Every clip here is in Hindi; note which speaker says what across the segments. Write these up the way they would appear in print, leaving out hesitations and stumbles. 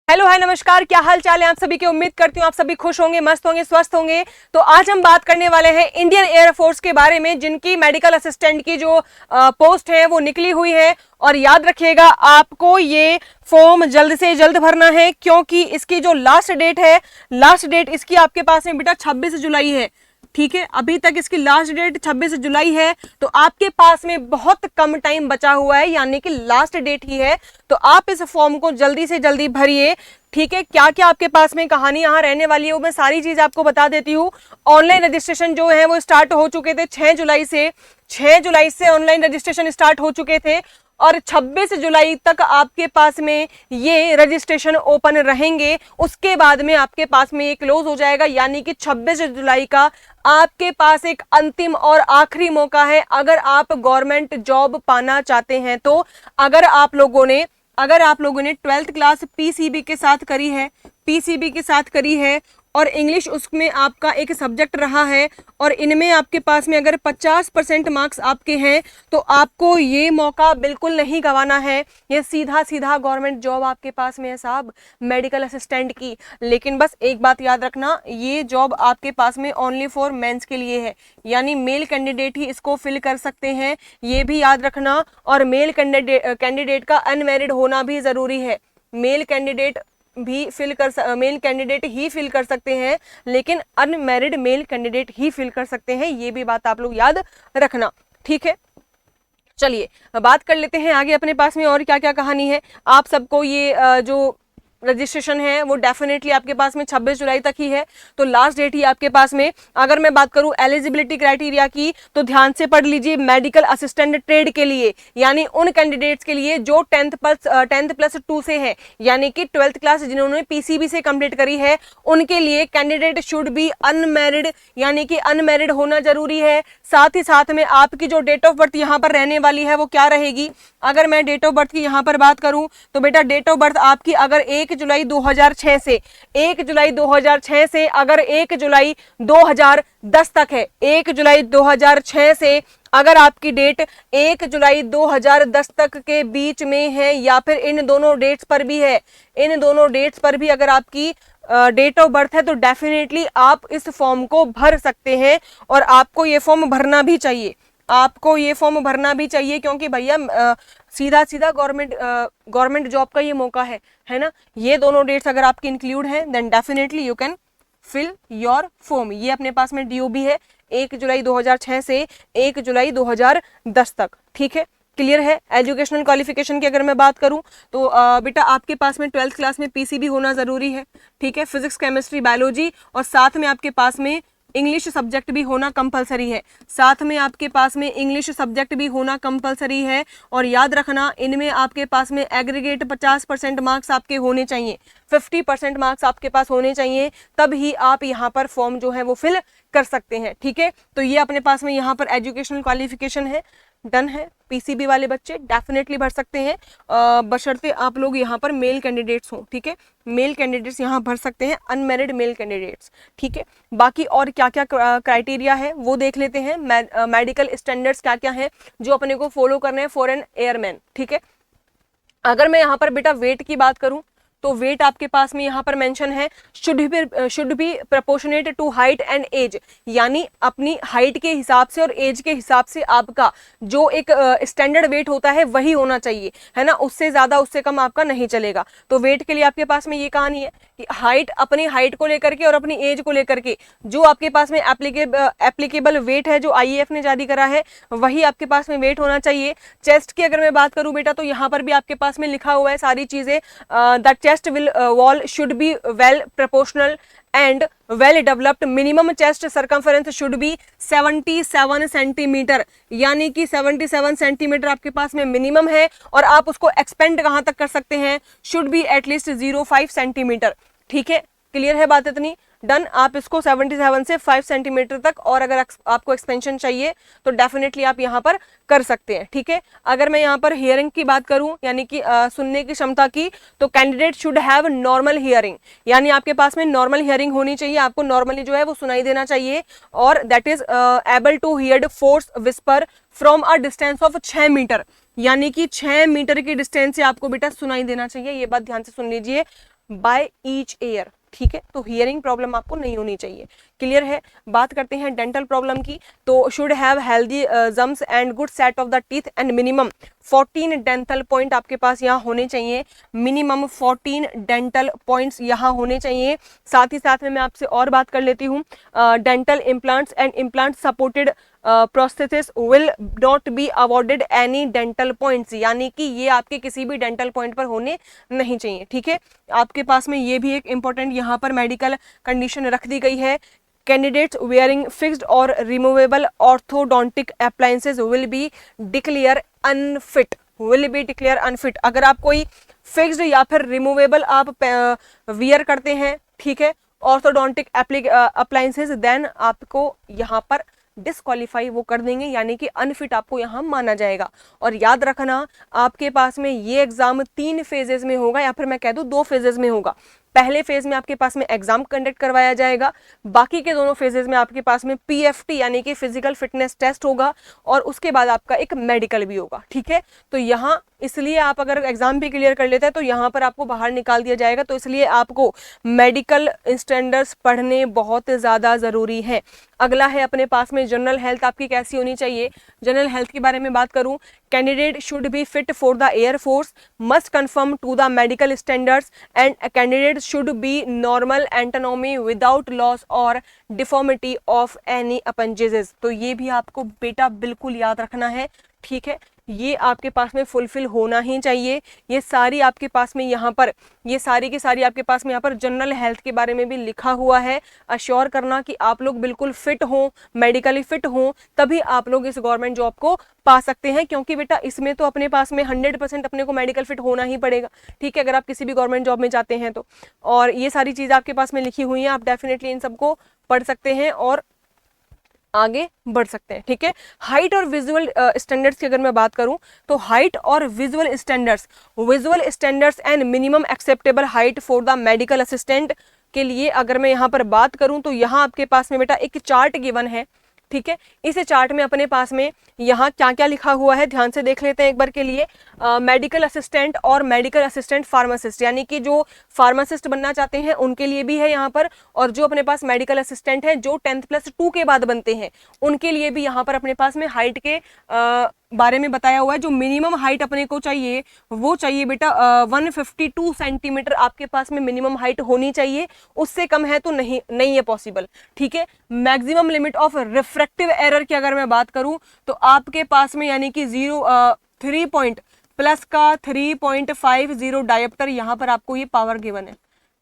Speaker 1: हेलो हाय नमस्कार, क्या हाल चाल है आप सभी की। उम्मीद करती हूँ आप सभी खुश होंगे, मस्त होंगे, स्वस्थ होंगे। तो आज हम बात करने वाले हैं इंडियन एयरफोर्स के बारे में, जिनकी मेडिकल असिस्टेंट की जो पोस्ट है वो निकली हुई है। और याद रखिएगा, आपको ये फॉर्म जल्द से जल्द भरना है, क्योंकि इसकी जो लास्ट डेट इसकी आपके पास में बेटा 26 जुलाई है। ठीक है, अभी तक इसकी लास्ट डेट 26 जुलाई है, तो आपके पास में बहुत कम टाइम बचा हुआ है, यानी कि लास्ट डेट ही है। तो आप इस फॉर्म को जल्दी से जल्दी भरिए। ठीक है, क्या क्या आपके पास में कहानी यहाँ रहने वाली है वो मैं सारी चीज आपको बता देती हूँ। ऑनलाइन रजिस्ट्रेशन जो है वो स्टार्ट हो चुके थे 6 जुलाई से ऑनलाइन रजिस्ट्रेशन स्टार्ट हो चुके थे, और 26 जुलाई तक आपके पास में ये रजिस्ट्रेशन ओपन रहेंगे। उसके बाद में आपके पास में ये क्लोज हो जाएगा, यानी कि 26 जुलाई का आपके पास एक अंतिम और आखिरी मौका है अगर आप गवर्नमेंट जॉब पाना चाहते हैं। तो अगर आप लोगों ने 12th क्लास पीसीबी के साथ करी है और इंग्लिश उसमें आपका एक सब्जेक्ट रहा है, और इनमें आपके पास में अगर 50% मार्क्स आपके हैं, तो आपको ये मौका बिल्कुल नहीं गंवाना है। ये सीधा गवर्नमेंट जॉब आपके पास में है साहब, मेडिकल असिस्टेंट की। लेकिन बस एक बात याद रखना, ये जॉब आपके पास में ओनली फॉर मेंस के लिए है, यानी मेल कैंडिडेट ही इसको फिल कर सकते हैं, ये भी याद रखना। और मेल कैंडिडेट का अनमैरिड होना भी जरूरी है। मेल कैंडिडेट ही फिल कर सकते हैं, लेकिन अनमैरिड मेल कैंडिडेट ही फिल कर सकते हैं, ये भी बात आप लोग याद रखना। ठीक है, चलिए बात कर लेते हैं आगे अपने पास में और क्या क्या कहानी है। आप सबको ये जो रजिस्ट्रेशन है वो डेफिनेटली आपके पास में 26 जुलाई तक ही है, तो लास्ट डेट ही आपके पास में। अगर मैं बात करूं एलिजिबिलिटी क्राइटेरिया की, तो ध्यान से पढ़ लीजिए। मेडिकल असिस्टेंट ट्रेड के लिए, यानी उन कैंडिडेट्स के लिए जो 10+2 से है, यानी कि 12th क्लास जिन्होंने पीसीबी से कंप्लीट करी है, उनके लिए कैंडिडेट शुड बी अनमैरिड, यानी कि अनमैरिड होना जरूरी है। साथ ही साथ में आपकी जो डेट ऑफ बर्थ यहाँ पर रहने वाली है वो क्या रहेगी। अगर मैं डेट ऑफ बर्थ की यहाँ पर बात करूं, तो बेटा डेट ऑफ बर्थ आपकी अगर 1 जुलाई 2006 से अगर 1 जुलाई 2010 तक है, 1 जुलाई 2006 से अगर आपकी डेट 1 जुलाई 2010 तक के बीच में है, या फिर इन दोनों डेट्स पर भी अगर आपकी डेट ऑफ बर्थ है, तो डेफिनेटली आप इस फॉर्म को भर सकते हैं। और आपको ये फॉर्म भरना भी चाहिए, क्योंकि भैया सीधा गवर्नमेंट जॉब का ये मौका है ना। ये दोनों डेट्स अगर आपकी इंक्लूड हैं, then definitely you can fill your form. ये अपने पास में डीओबी है 1 जुलाई 2006 से 1 जुलाई 2010 तक। ठीक है, क्लियर है। एजुकेशनल क्वालिफिकेशन की अगर मैं बात करूं, तो बेटा आपके पास में 12th क्लास में पीसीबी होना जरूरी है। ठीक है, फिजिक्स, केमिस्ट्री, बायोलॉजी, और साथ में आपके पास में इंग्लिश सब्जेक्ट भी होना कंपलसरी है। और याद रखना, इनमें आपके पास में एग्रीगेट 50% मार्क्स आपके होने चाहिए, 50% मार्क्स आपके पास होने चाहिए, तब ही आप यहाँ पर फॉर्म जो है वो फिल कर सकते हैं। ठीक है, तो ये अपने पास में यहाँ पर एजुकेशनल क्वालिफिकेशन है, डन है। पीसीबी वाले बच्चे डेफिनेटली भर सकते हैं, बशर्ते आप लोग यहाँ पर मेल कैंडिडेट्स हों। ठीक है, मेल कैंडिडेट्स यहाँ भर सकते हैं, अनमैरिड मेल कैंडिडेट्स। ठीक है, बाकी और क्या क्या क्राइटेरिया है वो देख लेते हैं। मेडिकल स्टैंडर्ड्स क्या क्या है जो अपने को फॉलो करने हैं फॉर एन एयरमैन। ठीक है, अगर मैं यहाँ पर बेटा वेट की बात करूँ, तो वेट आपके पास में यहाँ पर मेंशन है, should be proportionate to height and age, यानी अपनी हाइट के हिसाब से और एज के हिसाब से आपका जो एक स्टैंडर्ड वेट होता है वही होना चाहिए, है ना। उससे ज्यादा उससे कम आपका नहीं चलेगा। तो वेट के लिए आपके पास में ये कहानी है कि अपनी हाइट को लेकर के और अपनी एज को लेकर के जो आपके पास में एप्लीकेबल वेट है, जो आईएएफ ने जारी करा है, वही आपके पास में वेट होना चाहिए। चेस्ट की अगर मैं बात करूं बेटा, तो यहाँ पर भी आपके पास में लिखा हुआ है सारी चीजें। That chest wall should be well proportional and well developed. Minimum chest circumference should be 77 centimetre, यानी कि 77 सेंटीमीटर आपके पास में मिनिमम है, और आप उसको एक्सपेंड कहां तक कर सकते हैं, शुड बी एटलीस्ट 0.5 सेंटीमीटर। ठीक है, क्लियर है बात इतनी, डन। आप इसको 77 से 5 सेंटीमीटर तक, और अगर आपको एक्सपेंशन चाहिए तो डेफिनेटली आप यहाँ पर कर सकते हैं। ठीक है, अगर मैं यहाँ पर हियरिंग की बात करूं, यानी कि सुनने की क्षमता की, तो candidate should have normal hearing, यानी आपके पास में नॉर्मल हियरिंग होनी चाहिए, आपको नॉर्मली जो है वो सुनाई देना चाहिए, और that is able to hear force whisper from a distance of 6 metre, यानी कि 6 मीटर की डिस्टेंस से आपको बेटा सुनाई देना चाहिए। ये बात ध्यान से सुन लीजिए, बाय ईच ईयर, ठीक है। तो हियरिंग प्रॉब्लम आपको नहीं होनी चाहिए, क्लियर है। बात करते हैं डेंटल प्रॉब्लम की, तो should have healthy germs and good set of the teeth and minimum 14 dental point आपके पास यहाँ होने चाहिए, मिनिमम 14 डेंटल पॉइंट्स यहाँ होने चाहिए। साथ ही साथ में मैं आपसे और बात कर लेती हूँ, dental implants and implant supported prosthesis will not be awarded any dental points, यानी कि ये आपके किसी भी डेंटल पॉइंट पर होने नहीं चाहिए, ठीक है। आपके पास में ये भी एक इंपॉर्टेंट यहाँ पर मेडिकल कंडीशन रख दी गई है, कैंडिडेट्स वेयरिंग फिक्स्ड और removable orthodontic appliances will be declare unfit, will be declare unfit. अगर आप कोई फिक्स्ड या फिर रिमूवेबल आप वियर करते हैं, ठीक है, ऑर्थोडोंटिक अप्लायंसेस, देन आपको यहाँ पर डिस्क्वालीफाई वो कर देंगे, यानी कि अनफिट आपको यहाँ माना जाएगा। और याद रखना आपके पास में ये एग्जाम 3 फेजेस में होगा, या फिर मैं कह दूं 2 फेजेस में होगा। पहले फेज में आपके पास में एग्जाम कंडक्ट करवाया जाएगा, बाकी के दोनों फेजेस में आपके पास में पीएफटी यानी कि फिजिकल फिटनेस टेस्ट होगा, और उसके बाद आपका एक मेडिकल भी होगा, ठीक है। तो यहाँ इसलिए आप अगर एग्जाम भी क्लियर कर लेते हैं तो यहाँ पर आपको बाहर निकाल दिया जाएगा, तो इसलिए आपको मेडिकल स्टैंडर्ड्स पढ़ने बहुत ज़्यादा ज़रूरी है। अगला है अपने पास में जनरल हेल्थ आपकी कैसी होनी चाहिए। जनरल हेल्थ के बारे में बात करूं, candidate should be fit for the air force, must confirm to the medical standards and candidate should be normal anatomy without loss और डिफॉर्मिटी ऑफ एनी अपेंडिसेस। तो ये भी आपको बेटा बिल्कुल याद रखना है, ठीक है। ये आपके पास में फुलफिल होना ही चाहिए। ये सारी आपके पास में यहाँ पर, ये सारी की सारी आपके पास में यहाँ पर जनरल हेल्थ के बारे में भी लिखा हुआ है। अश्योर करना कि आप लोग बिल्कुल फिट हों, मेडिकली फिट हों, तभी आप लोग इस गवर्नमेंट जॉब को पा सकते हैं, क्योंकि बेटा इसमें तो अपने पास में 100% अपने को मेडिकल फिट होना ही पड़ेगा, ठीक है, अगर आप किसी भी गवर्नमेंट जॉब में जाते हैं तो। और ये सारी चीज़ आपके पास में लिखी हुई हैं, आप डेफिनेटली इन सबको पढ़ सकते हैं और आगे बढ़ सकते हैं, ठीक है। हाइट और विजुअल स्टैंडर्ड्स की अगर मैं बात करूं, तो हाइट और visual standards and minimum acceptable height for the medical assistant के लिए अगर मैं यहाँ पर बात करूं, तो यहाँ आपके पास में बेटा एक चार्ट गिवन है, ठीक है। इस चार्ट में अपने पास में यहाँ क्या क्या लिखा हुआ है ध्यान से देख लेते हैं एक बार के लिए। मेडिकल असिस्टेंट और मेडिकल असिस्टेंट फार्मासिस्ट, यानी कि जो फार्मासिस्ट बनना चाहते हैं उनके लिए भी है यहाँ पर, और जो अपने पास मेडिकल असिस्टेंट है जो 10+2 के बाद बनते हैं उनके लिए भी यहाँ पर अपने पास में हाइट के बारे में बताया हुआ है। जो मिनिमम हाइट अपने को चाहिए वो चाहिए बेटा 152 सेंटीमीटर आपके पास में मिनिमम हाइट होनी चाहिए, उससे कम है तो नहीं है पॉसिबल, ठीक है। Maximum limit of refractive error की अगर मैं बात करूं, तो आपके पास में यानी कि 3 पॉइंट प्लस का 3.50 डायोप्टर यहाँ पर आपको ये पावर गिवन है,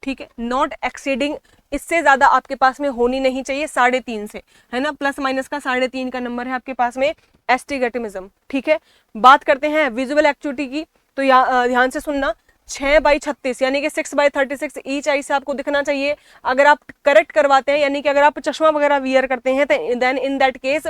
Speaker 1: ठीक है। नॉट एक्सीडिंग, इससे ज्यादा आपके पास में होनी नहीं चाहिए 3.5 से, है ना, प्लस माइनस का 3.5 का नंबर है आपके पास में एस्टिगेटिमिज्म, ठीक है। बात करते हैं विजुअल एक्टिविटी की, तो ध्यान से सुनना, 6/36 यानी कि 6/36 ईच आई से आपको दिखना चाहिए। अगर आप करेक्ट करवाते हैं, यानी कि अगर आप चश्मा वगैरह वियर करते हैं, तो देन इन दैट केस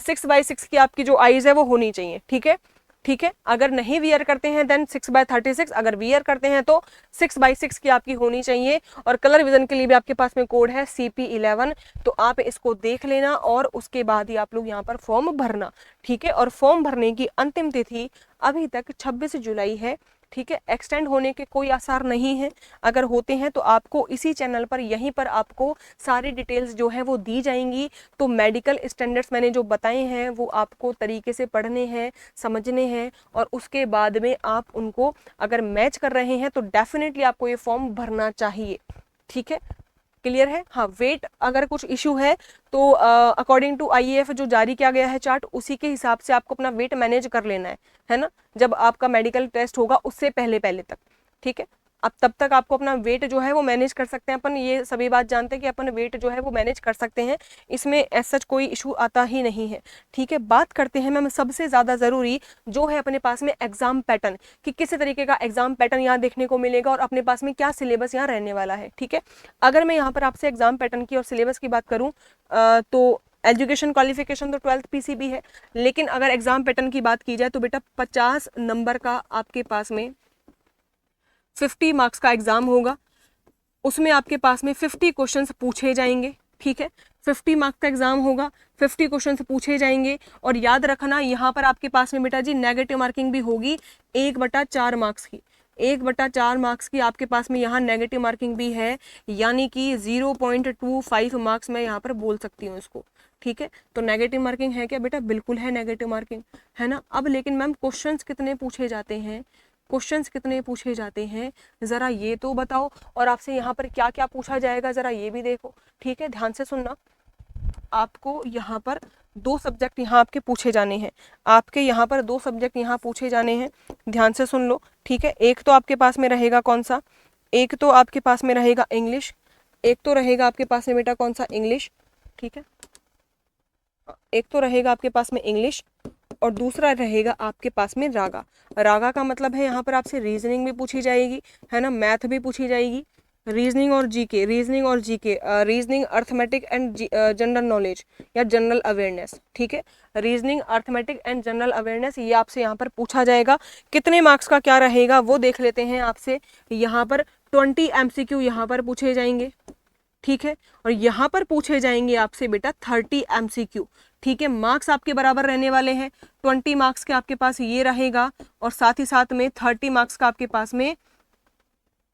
Speaker 1: 6/6 की आपकी जो आईज है वो होनी चाहिए, ठीक है, ठीक है। अगर नहीं वियर करते हैं देन 6/36, अगर वियर करते हैं तो 6/6 की आपकी होनी चाहिए। और कलर विजन के लिए भी आपके पास में कोड है CP11, तो आप इसको देख लेना और उसके बाद ही आप लोग यहाँ पर फॉर्म भरना, ठीक है। और फॉर्म भरने की अंतिम तिथि अभी तक 26 जुलाई है, ठीक है। एक्सटेंड होने के कोई आसार नहीं है, अगर होते हैं तो आपको इसी चैनल पर यहीं पर आपको सारी डिटेल्स जो है वो दी जाएंगी। तो मेडिकल स्टैंडर्ड्स मैंने जो बताए हैं वो आपको तरीके से पढ़ने हैं, समझने हैं, और उसके बाद में आप उनको अगर मैच कर रहे हैं तो डेफिनेटली आपको ये फॉर्म भरना चाहिए, ठीक है, क्लियर है। हाँ, वेट अगर कुछ इशू है तो अकॉर्डिंग टू IAF जो जारी किया गया है चार्ट, उसी के हिसाब से आपको अपना वेट मैनेज कर लेना है ना, जब आपका मेडिकल टेस्ट होगा उससे पहले तक, ठीक है। अब तब तक आपको अपना वेट जो है वो मैनेज कर सकते हैं अपन, ये सभी बात जानते हैं कि अपन वेट जो है वो मैनेज कर सकते हैं, इसमें ऐसा सच कोई इशू आता ही नहीं है, ठीक है। बात करते हैं मैम सबसे ज़्यादा ज़रूरी जो है अपने पास में एग्जाम पैटर्न, कि किस तरीके का एग्जाम पैटर्न यहाँ देखने को मिलेगा और अपने पास में क्या सिलेबस यहाँ रहने वाला है, ठीक है। अगर मैं यहाँ पर आपसे एग्जाम पैटर्न की और सिलेबस की बात करूँ तो एजुकेशन क्वालिफिकेशन तो 12th PCB है, लेकिन अगर एग्जाम पैटर्न की बात की जाए तो बेटा 50 नंबर का आपके पास में 50 मार्क्स का एग्जाम होगा, उसमें आपके पास में 50 क्वेश्चंस पूछे जाएंगे, ठीक है। 50 मार्क्स का एग्जाम होगा, 50 क्वेश्चंस पूछे जाएंगे, और याद रखना यहाँ पर आपके पास में बेटा जी नेगेटिव मार्किंग भी होगी 1/4 मार्क्स की, 1/4 मार्क्स की आपके पास में यहाँ नेगेटिव मार्किंग भी है, यानी कि 0.25 मार्क्स मैं यहाँ पर बोल सकती हूँ इसको। ठीक है, तो नेगेटिव मार्किंग है क्या बेटा? बिल्कुल है नेगेटिव मार्किंग, है ना। अब लेकिन मैम क्वेश्चंस कितने पूछे जाते हैं, क्वेश्चंस कितने पूछे जाते हैं ज़रा ये तो बताओ, और आपसे यहाँ पर क्या क्या पूछा जाएगा ज़रा ये भी देखो। ठीक है, ध्यान से सुनना। आपको यहाँ पर 2 सब्जेक्ट यहाँ आपके पूछे जाने हैं, आपके यहाँ पर 2 सब्जेक्ट यहाँ पूछे जाने हैं, ध्यान से सुन लो। ठीक है, एक तो आपके पास में रहेगा कौन सा, एक तो आपके पास में रहेगा इंग्लिश, एक तो रहेगा आपके पास में बेटा कौन सा, इंग्लिश। ठीक है, एक तो रहेगा आपके पास में इंग्लिश और दूसरा रहेगा आपके पास में रागा। रागा का मतलब है यहाँ पर आपसे रीजनिंग भी पूछी जाएगी, है ना, मैथ भी पूछी जाएगी, रीजनिंग और GK, reasoning arithmetic and general knowledge या जनरल अवेयरनेस। ठीक है, reasoning arithmetic and general awareness ये आपसे यहाँ पर पूछा जाएगा। कितने मार्क्स का क्या रहेगा वो देख लेते हैं आपसे। यहाँ पर 20 MCQ यहाँ पर पूछे जाएंगे। ठीक है, और यहाँ पर पूछे जाएंगे आपसे बेटा 30 MCQ। ठीक है, मार्क्स आपके बराबर रहने वाले हैं, 20 मार्क्स के आपके पास ये रहेगा और साथ ही साथ में 30 मार्क्स का आपके पास में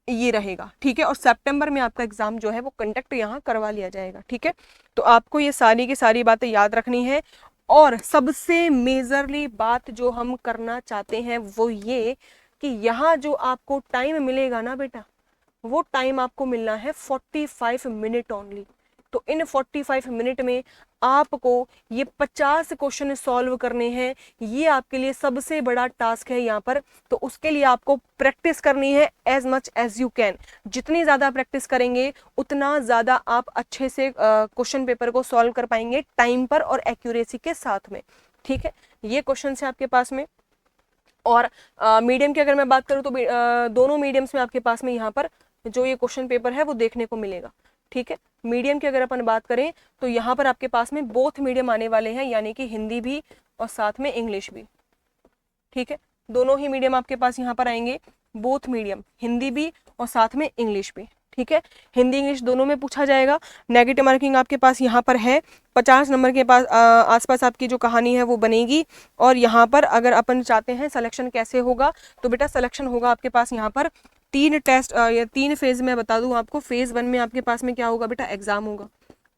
Speaker 1: ये रहेगा। ठीक है, और सितंबर में आपका एग्जाम जो है वो कंडक्ट यहाँ करवा लिया जाएगा। ठीक है, तो आपको ये सारी की सारी बातें याद रखनी है। और सबसे मेजरली बात जो हम करना चाहते हैं वो ये कि यहाँ जो आपको टाइम मिलेगा ना बेटा, वो टाइम आपको मिलना है 45 मिनट ओनली। तो इन 45 मिनट में आपको ये 50 क्वेश्चन सॉल्व करने हैं, ये आपके लिए सबसे बड़ा टास्क है यहाँ पर। तो उसके लिए आपको प्रैक्टिस करनी है as much as you can. जितनी ज़्यादा प्रैक्टिस करेंगे उतना ज़्यादा आप अच्छे से क्वेश्चन पेपर को सॉल्व कर पाएंगे टाइम पर और एक्यूरेसी के साथ में। ठीक है, ये क्वेश्चन है आपके पास में। और मीडियम की अगर मैं बात करूँ तो दोनों मीडियम्स में आपके पास में यहाँ पर जो ये क्वेश्चन पेपर है वो देखने को मिलेगा। ठीक है, मीडियम की अगर अपन बात करें तो यहाँ पर आपके पास में बोथ मीडियम आने वाले हैं, यानी कि हिंदी भी और साथ में इंग्लिश भी। ठीक है, दोनों ही मीडियम आपके पास यहाँ पर आएंगे, बोथ मीडियम, हिंदी भी और साथ में इंग्लिश भी। ठीक है, हिंदी इंग्लिश दोनों में पूछा जाएगा। नेगेटिव मार्किंग आपके पास यहाँ पर है 50 नंबर के पास आसपास आपकी जो कहानी है वो बनेगी। और यहाँ पर अगर अपन चाहते हैं सिलेक्शन कैसे होगा तो बेटा सिलेक्शन होगा आपके पास यहाँ पर 3 टेस्ट या 3 फेज में बता दूं आपको। फेज 1 में आपके पास में क्या होगा बेटा, एग्जाम होगा।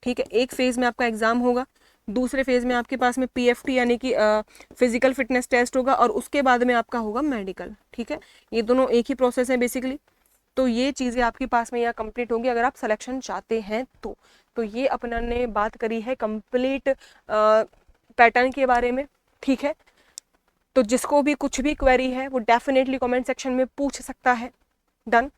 Speaker 1: ठीक है, एक फेज में आपका एग्जाम होगा, दूसरे फेज में आपके पास में PFT यानी कि फिजिकल फिटनेस टेस्ट होगा और उसके बाद में आपका होगा मेडिकल। ठीक है, ये दोनों एक ही प्रोसेस है बेसिकली। तो ये चीज़ें आपके पास में यहाँ कंप्लीट होंगी अगर आप सिलेक्शन चाहते हैं तो ये अपना ने बात करी है कंप्लीट पैटर्न के बारे में। ठीक है, तो जिसको भी कुछ भी क्वेरी है वो डेफिनेटली कमेंट सेक्शन में पूछ सकता है। डन।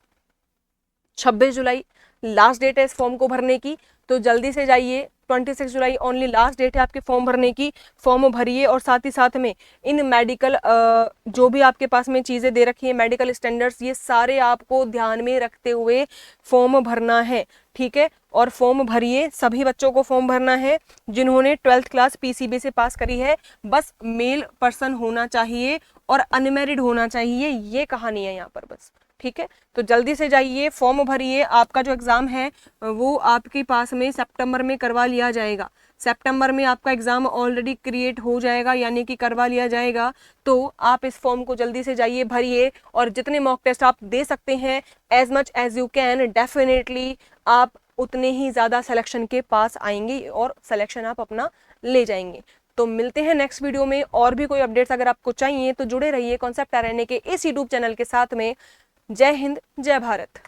Speaker 1: 26 जुलाई लास्ट डेट है इस फॉर्म को भरने की, तो जल्दी से जाइए। 26 जुलाई ओनली लास्ट डेट है आपके फॉर्म भरने की, फॉर्म भरिए। और साथ ही साथ में इन मेडिकल जो भी आपके पास में चीज़ें दे रखी हैं, मेडिकल स्टैंडर्ड्स, ये सारे आपको ध्यान में रखते हुए फॉर्म भरना है। ठीक है, और फॉर्म भरिए, सभी बच्चों को फॉर्म भरना है जिन्होंने 12th क्लास PCB से पास करी है। बस मेल पर्सन होना चाहिए और अनमेरिड होना चाहिए, ये कहानी है यहाँ पर बस। ठीक है, तो जल्दी से जाइए, फॉर्म भरिए। आपका जो एग्ज़ाम है वो आपके पास में सितंबर में करवा लिया जाएगा। सितंबर में आपका एग्ज़ाम ऑलरेडी क्रिएट हो जाएगा, यानी कि करवा लिया जाएगा। तो आप इस फॉर्म को जल्दी से जाइए भरिए और जितने मॉक टेस्ट आप दे सकते हैं as much as you can, definitely आप उतने ही ज़्यादा सिलेक्शन के पास आएंगे और सिलेक्शन आप अपना ले जाएंगे। तो मिलते हैं नेक्स्ट वीडियो में। और भी कोई अपडेट्स अगर आपको चाहिए तो जुड़े रहिए कॉन्सेप्ट RNA के इस यूट्यूब चैनल के साथ में। जय हिंद, जय भारत।